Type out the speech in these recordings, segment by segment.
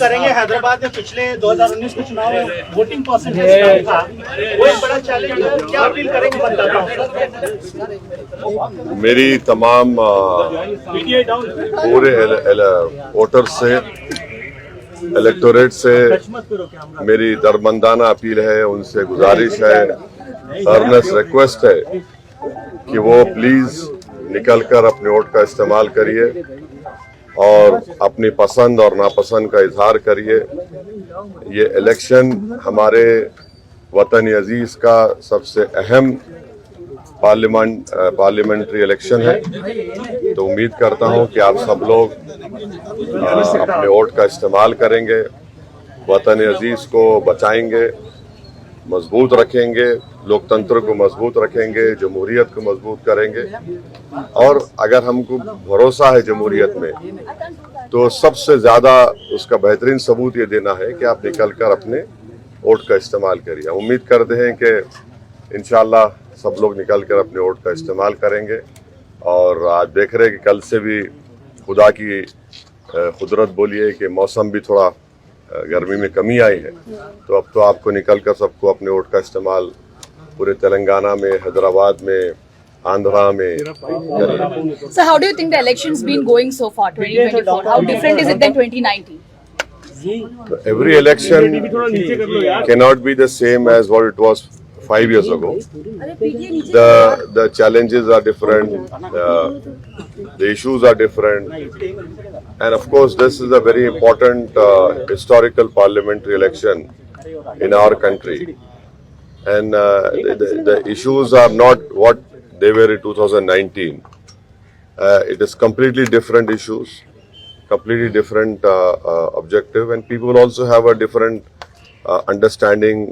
करेंगे? हैदराबाद में पिछले 2019 के चुनाव में वोटिंग परसेंटेज था, वो एक बड़ा चैलेंज है। क्या अपील करेंगे मतदाताओं को? मेरी तमाम पूरे वोटर से, इलेक्टोरेट से मेरी दरमंदाना अपील है, उनसे गुजारिश है, अर्नेस्ट रिक्वेस्ट है कि वो प्लीज निकलकर अपने वोट का इस्तेमाल करिए और अपनी पसंद और नापसंद का इजहार करिए। ये इलेक्शन हमारे वतन अजीज का सबसे अहम पार्लियामेंट्री इलेक्शन है, तो उम्मीद करता हूं कि आप सब लोग अपने वोट का इस्तेमाल करेंगे, वतन अजीज को बचाएंगे, मजबूत रखेंगे, लोकतंत्र को मजबूत रखेंगे, जमहूरियत को मजबूत करेंगे। और अगर हमको भरोसा है जमहूरियत में, तो सबसे ज्यादा उसका बेहतरीन सबूत ये देना है कि आप निकलकर अपने वोट का इस्तेमाल करिए। हम उम्मीद करते हैं कि इंशाल्लाह सब लोग निकलकर अपने वोट का इस्तेमाल करेंगे। और आज देख रहे हैं कि कल से भी खुदा की कुदरत बोलिए कि मौसम भी थोड़ा गर्मी में कमी आई है, तो अब तो आपको निकलकर सबको अपने वोट का इस्तेमाल पूरे तेलंगाना में, हैदराबाद में, आंध्रा में करिए। So how do you think the election's been going so far, 2024? How different is it than 2019? Every election cannot be the same as what it was 5 years ago. The challenges are different, the issues are different, and of course this is a very important historical parliamentary election in our country, and the issues are not what they were in 2019. It is completely different issues, completely different objective, and people also have a different understanding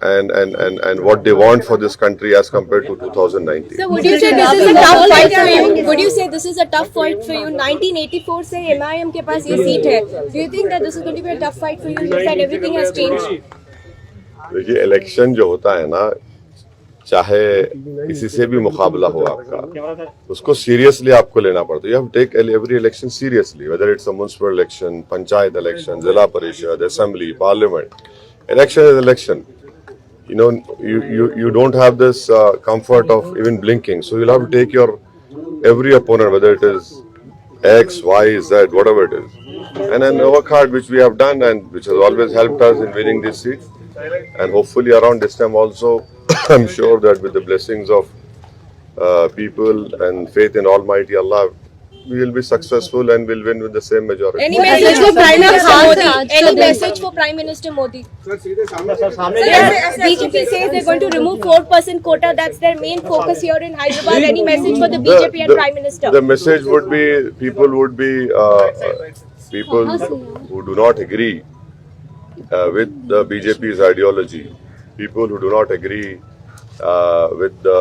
and what they want for this country as compared to 2019. So would you say this is a tough fight for you? Would you say this is a tough fight for you? 1984 से MIM के पास ये seat है. Do you think that this is going to be a tough fight for you? You said everything has changed. देखिए, election जो होता है ना, चाहे किसी से भी मुकाबला हो आपका, उसको सीरियसली आपको लेना पड़ता है। You have to take every election seriously, whether it's a municipal election, panchayat election, जिला परिषद, assembly, parliament. Election is election. You know, you don't have this comfort of even blinking, so you'll have to take your every opponent, whether it is X, Y, Z, whatever it is, and then work hard, which we have done and which has always helped us in winning this seat. And hopefully around this time also, I'm sure that with the blessings of people and faith in Almighty Allah, we will be successful and will win with the same majority. Any message for Prime Minister Modi? Any message for Prime Minister Modi? BJP says they're going to remove 4% quota. That's their main focus here in Hyderabad. Any message for the BJP and Prime Minister? The message would be, people would be people who do not agree with the BJP's ideology, people who do not agree with the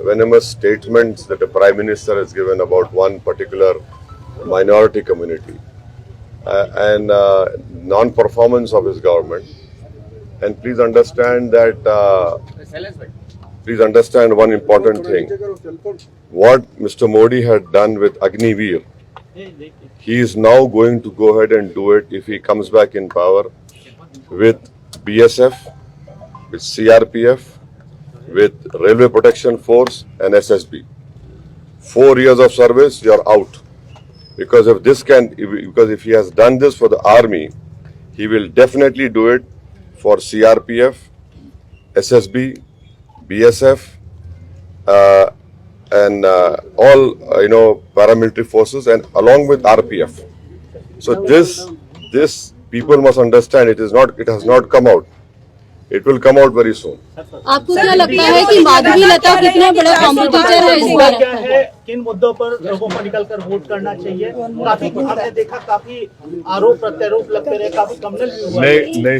venomous statements that the Prime Minister has given about one particular minority community and non-performance of his government. And please understand that, please understand one important thing. What Mr. Modi had done with Agniveer, he is now going to go ahead and do it if he comes back in power with BSF, with CRPF, with Railway Protection Force and SSB. 4 years of service, you are out. Because if he has done this for the army, he will definitely do it for CRPF, SSB, BSF, and all paramilitary forces, and along with RPF. So this people must understand. It has not come out. It will come out very soon. आपको क्या लगता है कि माधवी लता कितना बड़ा competitor है इस बार? किन मुद्दों पर लोगों को निकलकर वोट करना चाहिए? काफी हमने देखा, काफी आरोप प्रत्यारोप लगते रहे, काफी कमनल भी हुआ। नहीं,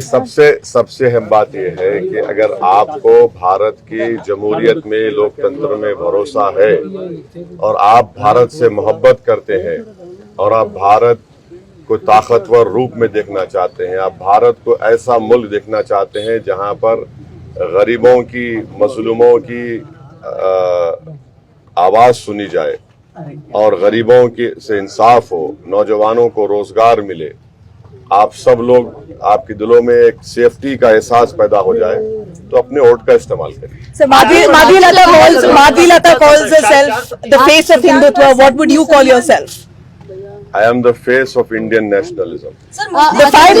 सबसे अहम बात यह है कि अगर आपको भारत की जमहूरियत में, लोकतंत्र में भरोसा है और आप भारत से मोहब्बत करते हैं और आप भारत को ताकतवर रूप में देखना चाहते हैं, आप भारत को ऐसा मुल्क देखना चाहते हैं जहां पर गरीबों की, मजलूमों की आवाज सुनी जाए और गरीबों की से इंसाफ हो, नौजवानों को रोजगार मिले, आप सब लोग, आपके दिलों में एक सेफ्टी का एहसास पैदा हो जाए, तो अपने वोट का इस्तेमाल करिए. So Madhulata calls herself the face of Hindutva. What would you call yourself? I am the face of Indian nationalism. The five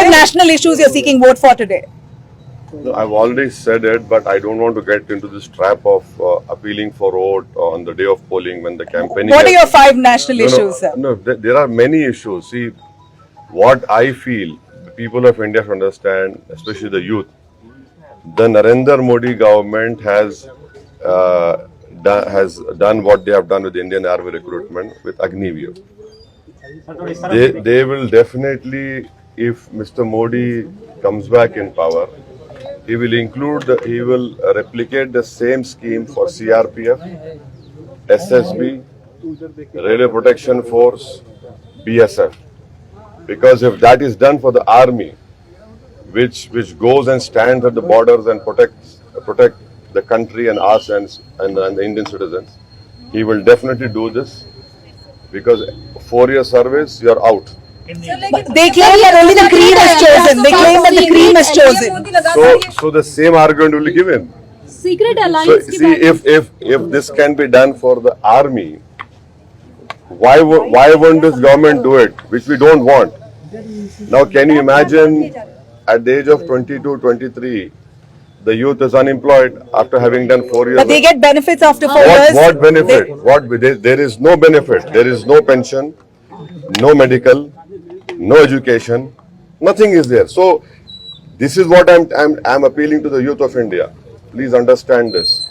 national issues you're seeking vote for today. No, I've already said it, but I don't want to get into this trap of appealing for vote on the day of polling when the campaigning. What are your five national issues, sir? No, there are many issues. See, what I feel the people of India should understand, especially the youth, the Narendra Modi government has done what they have done with the Indian Army recruitment with Agniveer. They will definitely, if Mr. Modi comes back in power, he will replicate the same scheme for CRPF, SSB, Railway Protection Force, BSF. Because if that is done for the army, which goes and stands at the borders and protect the country and us and the Indian citizens, he will definitely do this. Because 4-year service, you are out. But they claim that only the cream is chosen. They claim that the cream is chosen. So the same argument will be given. Secret So alliance see, if this can be done for the army, why won't this government do it, which we don't want? Now, can you imagine at the age of 22, 23, the youth is unemployed after having done 4 years? But they get benefits after 4 years. What benefit? There is no benefit. There is no pension, no medical, no education. Nothing is there. So this is what I'm appealing to the youth of India. Please understand this.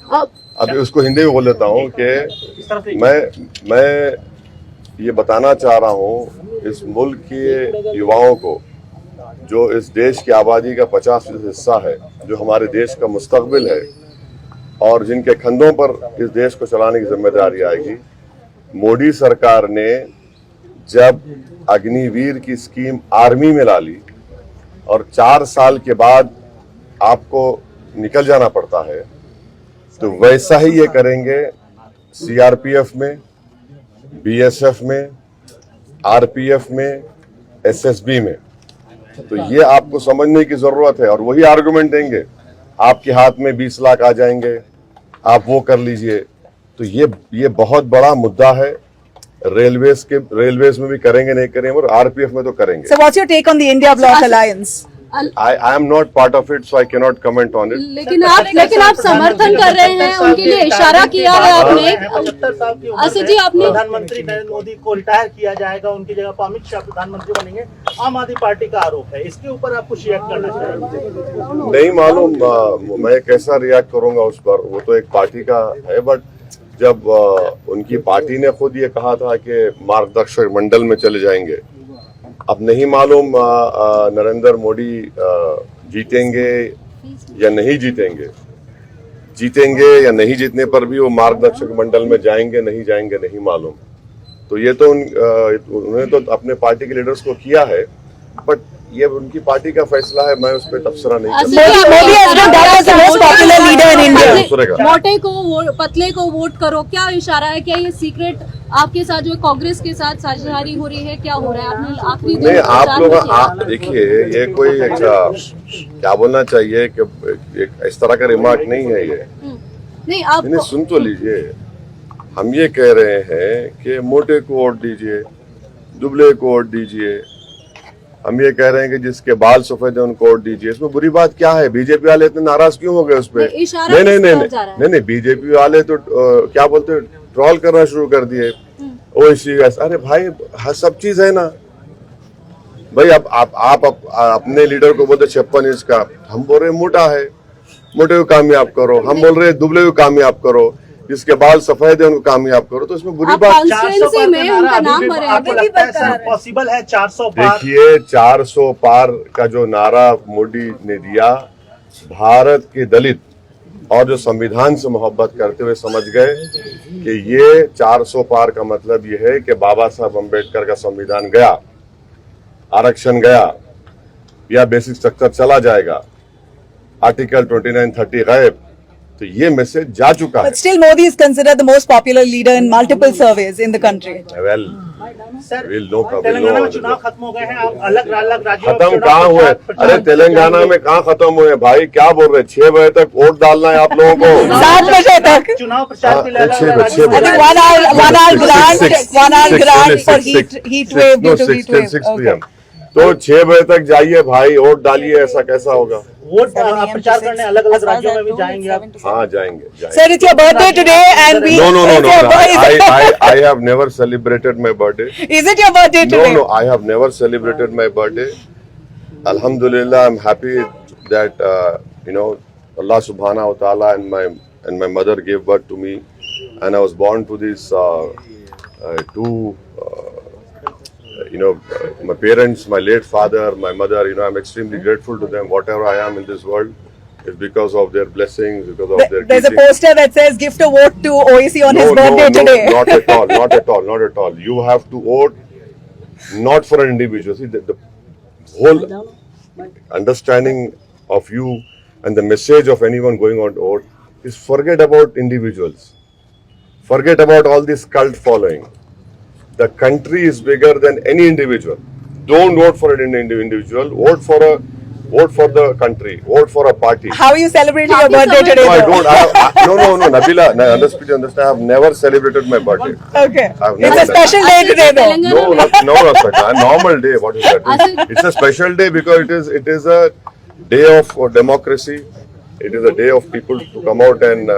अभी उसको हिंदी में बोल देता हूँ कि मैं ये बताना चाह रहा हूँ इस मुल्क के युवाओं को, जो इस देश की आबादी का 50% हिस्सा है, जो हमारे देश का मुस्तकबिल है और जिनके कंधों पर इस देश को चलाने की जिम्मेदारी आएगी. मोदी सरकार ने जब अग्निवीर की स्कीम आर्मी में ला ली और 4 साल के बाद आपको निकल जाना पड़ता है, तो वैसा ही ये करेंगे सीआरपीएफ में, बीएसएफ में, आरपीएफ में, एसएसबी में. तो ये आपको समझने की जरूरत है. और वही आर्गुमेंट देंगे, आपके हाथ में 20 लाख आ जाएंगे, आप वो कर लीजिए. तो ये बहुत बड़ा मुद्दा है. रेलवेज में भी करेंगे, नहीं करेंगे, और आरपीएफ में तो करेंगे. So what's your take on the India Bloc alliance? I am not part of it, so I cannot comment on it. लेकिन आप समर्थन कर रहे हैं, उनके लिए इशारा किया है आपने. 75 साल की उम्र असद में जी, आपने प्रधानमंत्री नरेंद्र मोदी को रिटायर किया जाएगा, उनकी जगह पर अमित शाह प्रधानमंत्री बनेंगे, आम आदमी पार्टी का आरोप है. इसके ऊपर आप कुछ रिएक्ट करना चाहेंगे? नहीं मालूम मैं कैसा रिएक्ट करूंगा उस पर, वो तो एक पार्टी का है. बट जब उनकी पार्टी ने खुद ये कहा था कि मार्गदर्शक मंडल में चले जाएंगे, अब नहीं मालूम नरेंद्र मोदी जीतेंगे या नहीं जीतेंगे. जीतेंगे या नहीं जीतने पर भी वो मार्गदर्शक मंडल में जाएंगे नहीं जाएंगे नहीं मालूम. तो ये तो उन्होंने तो अपने पार्टी के लीडर्स को किया है, बट ये उनकी पार्टी का फैसला है. मैं उस पर तबसरा नहीं कर. मोटे को पतले को वोट करो, क्या इशारा है? क्या ये सीक्रेट आपके साथ जो कांग्रेस के साथ साझेदारी हो रही है, क्या हो रहा है? आपने आखिरी दिन नहीं, आप लोग देखिए, ये कोई क्या बोलना चाहिए कि इस तरह का रिमार्क नहीं है ये. नहीं, आप सुन तो लीजिए. हम ये कह रहे हैं कि मोटे को वोट दीजिए, दुबले को वोट दीजिए. हम ये कह रहे हैं कि जिसके बाल सफेद है उनको वोट दीजिए. इसमें बुरी बात क्या है? बीजेपी वाले इतने नाराज क्यों हो गए उस पर? नहीं, बीजेपी वाले तो क्या बोलते, ट्रोल करना शुरू कर दिए. अरे भाई, सब चीज है ना भाई. अब आप अपने लीडर को बोलते 56 इंच का, हम बोल रहे मोटा है, मोटे को कामयाब करो. हम बोल रहे दुबले को कामयाब करो, जिसके बाल सफेद है उनको कामयाब करो. तो इसमें बुरी बात. 400 में उनका नाम पॉसिबल है? 400 पार. देखिए, 400 पार का जो नारा मोदी ने दिया, भारत के दलित और जो संविधान से मोहब्बत करते हुए समझ गए कि ये 400 पार का मतलब ये है कि बाबा साहब अम्बेडकर का संविधान गया, आरक्षण गया, या बेसिक स्ट्रक्चर चला जाएगा, आर्टिकल 29-30 गायब. तो ये मैसेज जा चुका है. But still Modi is considered the most popular leader in multiple surveys in the country. Well, sir We'll know- we'll Telangana know में चुनाव खत्म हो गए हैं, आप अलग अलग राज्यों में खत्म चुनाव कहाँ हुए? प्रचार- अरे तेलंगाना में कहाँ खत्म हुए भाई, क्या बोल रहे हैं? 6 बजे तक वोट डालना है आप लोगों को। 7 बजे तक. चुनाव प्रचार के लिए अलग छह अलग बजे, राज्यों में I think 1 hour grant, 1 hour grant for heat wave due to heat wave. 6 PM. तो 6 बजे तक जाइए भाई, वोट डालिए, ऐसा कैसा होगा? वोट आप प्रचार करने अलग अलग राज्यों में भी जाएंगे आप? हाँ जाएंगे. Sir, it's your birthday today and we... No. It's your birthday. I have never celebrated my birthday. Is it your birthday today? No, I have never celebrated my birthday. Alhamdulillah, I'm happy that Allah Subhanahu wa Taala and my mother gave birth to me, and I was born to these two. My parents, my late father, my mother. I'm extremely grateful to them. Whatever I am in this world is because of their blessings, because of their. There's a teaching. poster that says gift a vote to OEC on his birthday today. Not at all. You have to vote not for an individual. See, the whole understanding of you and the message of anyone going on to vote is forget about individuals. Forget about all this cult following. The country is bigger than any individual. Don't vote for an individual. Vote for the country. Vote for a party. How are you celebrating your birthday today? No, I though? don't. No, Nabila. Understand. I have never celebrated my birthday. Okay. I've It's never a special day today though. No, Saka. Normal day. What is that? It's a special day because it is a day of democracy. It is a day of people to come out and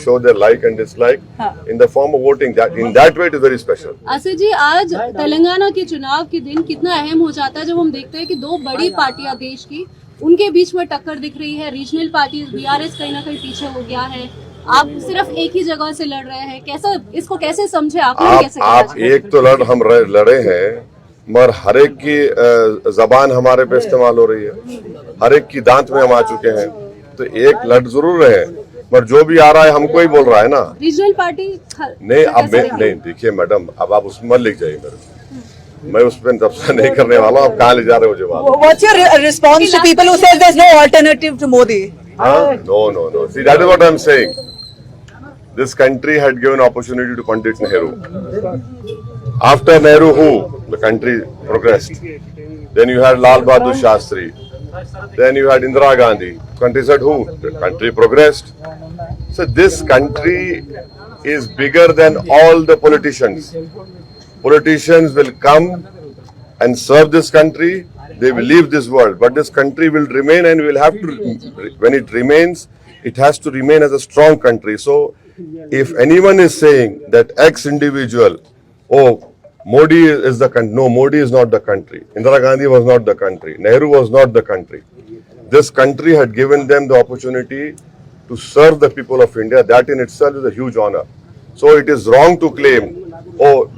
show their like and dislike in the form of voting. In that way, it is very special. Asif जी, आज तेलंगाना के चुनाव के दिन कितना अहम हो जाता है जब हम देखते हैं कि दो बड़ी पार्टियां देश की, उनके बीच में टक्कर दिख रही है. रीजनल पार्टी बीआरएस कहीं ना कहीं पीछे हो गया है. आप सिर्फ एक ही जगह से लड़ रहे हैं. कैसा इसको कैसे समझे आप कैसे? आप एक तो हम लड़े हैं, मगर हर एक की जबान हमारे पे इस्तेमाल हो रही है. हर एक की दांत में हम आ चुके हैं. तो एक लड़ जरूर रहे हैं, पर जो भी आ रहा है हमको ही बोल रहा है ना. रीजनल पार्टी नहीं, अब नहीं देखिए मैडम, अब आप उसमें मत लिख जाइए मेरे को. मैं उस पर तबसा नहीं करने वाला हूँ. आप कहाँ ले जा रहे हो जवाब? What's your response to people who says there's no alternative to Modi? No. See, that is what I'm saying. This country had given opportunity to Pandit Nehru. After Nehru, who? The country progressed. Then you had Lal Bahadur Shastri. Then you had Indira Gandhi. Country said who? The country progressed. So this country is bigger than all the politicians. Politicians will come and serve this country. They will leave this world, but this country will remain, and will have to. When it remains, it has to remain as a strong country. So, if anyone is saying that X individual, oh, Modi is the country. No, Modi is not the country. Indira Gandhi was not the country. Nehru was not the country. This country had given them the opportunity to serve the people of India. That in itself is a huge honor. So it is wrong to claim, oh,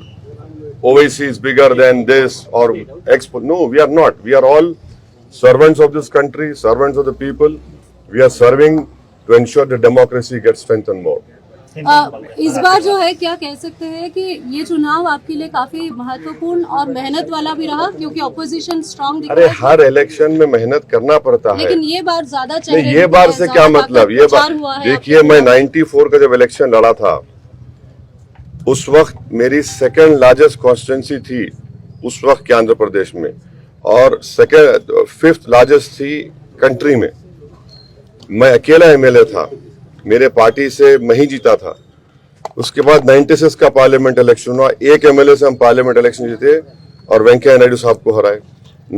OIC is bigger than this or X. No, we are not. We are all servants of this country, servants of the people. We are serving to ensure the democracy gets strengthened more. इस बार जो है क्या कह सकते हैं कि ये चुनाव आपके लिए काफी महत्वपूर्ण और मेहनत वाला भी रहा, क्योंकि ऑपोजिशन स्ट्रांग दिख अरे रहा है. हर इलेक्शन में मेहनत करना पड़ता है. लेकिन ये बार ज्यादा नहीं, ये बार से क्या मतलब? ये बार देखिए, मैं 94 का जब इलेक्शन लड़ा था, उस वक्त मेरी सेकंड लार्जेस्ट कॉन्स्टिट्यूंसी थी उस वक्त के आंध्र प्रदेश में, और फिफ्थ लार्जेस्ट थी कंट्री में. मैं अकेला एमएलए था. मेरे पार्टी से मैं ही जीता था. उसके बाद 96 का पार्लियामेंट इलेक्शन हुआ. एक एमएलए से हम पार्लियामेंट इलेक्शन जीते और वेंकैया नायडू साहब को हराए.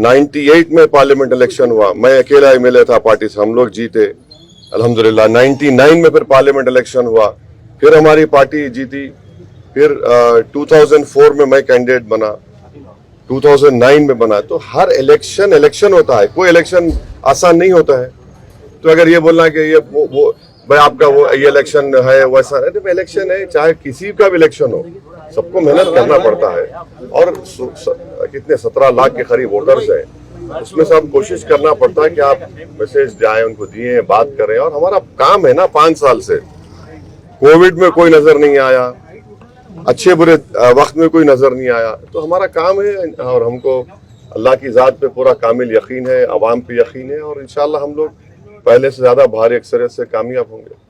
98 में पार्लियामेंट इलेक्शन हुआ. मैं अकेला एमएलए था पार्टी से, हम लोग जीते अल्हम्दुलिल्लाह. 99 में फिर पार्लियामेंट इलेक्शन हुआ, फिर हमारी पार्टी जीती. फिर 2004 में मैं कैंडिडेट बना, 2009 में बना. तो हर इलेक्शन होता है. कोई इलेक्शन आसान नहीं होता है. तो अगर ये बोलना कि ये वो भाई आपका वो ये इलेक्शन है वैसा है, तो इलेक्शन है, चाहे किसी का भी इलेक्शन हो, सबको मेहनत करना पड़ता है. और कितने 17 लाख के करीब वोटर्स हैं, उसमें से हम कोशिश करना पड़ता है कि आप मैसेज जाए उनको दिए, बात करें. और हमारा काम है ना, 5 साल से कोविड में कोई नजर नहीं आया, अच्छे बुरे वक्त में कोई नजर नहीं आया. तो हमारा काम है, और हमको अल्लाह की जात पे पूरा कामिल यकीन है, अवाम पे यकीन है, और इंशाल्लाह हम लोग पहले से ज्यादा भारी अक्सरियत से कामयाब होंगे.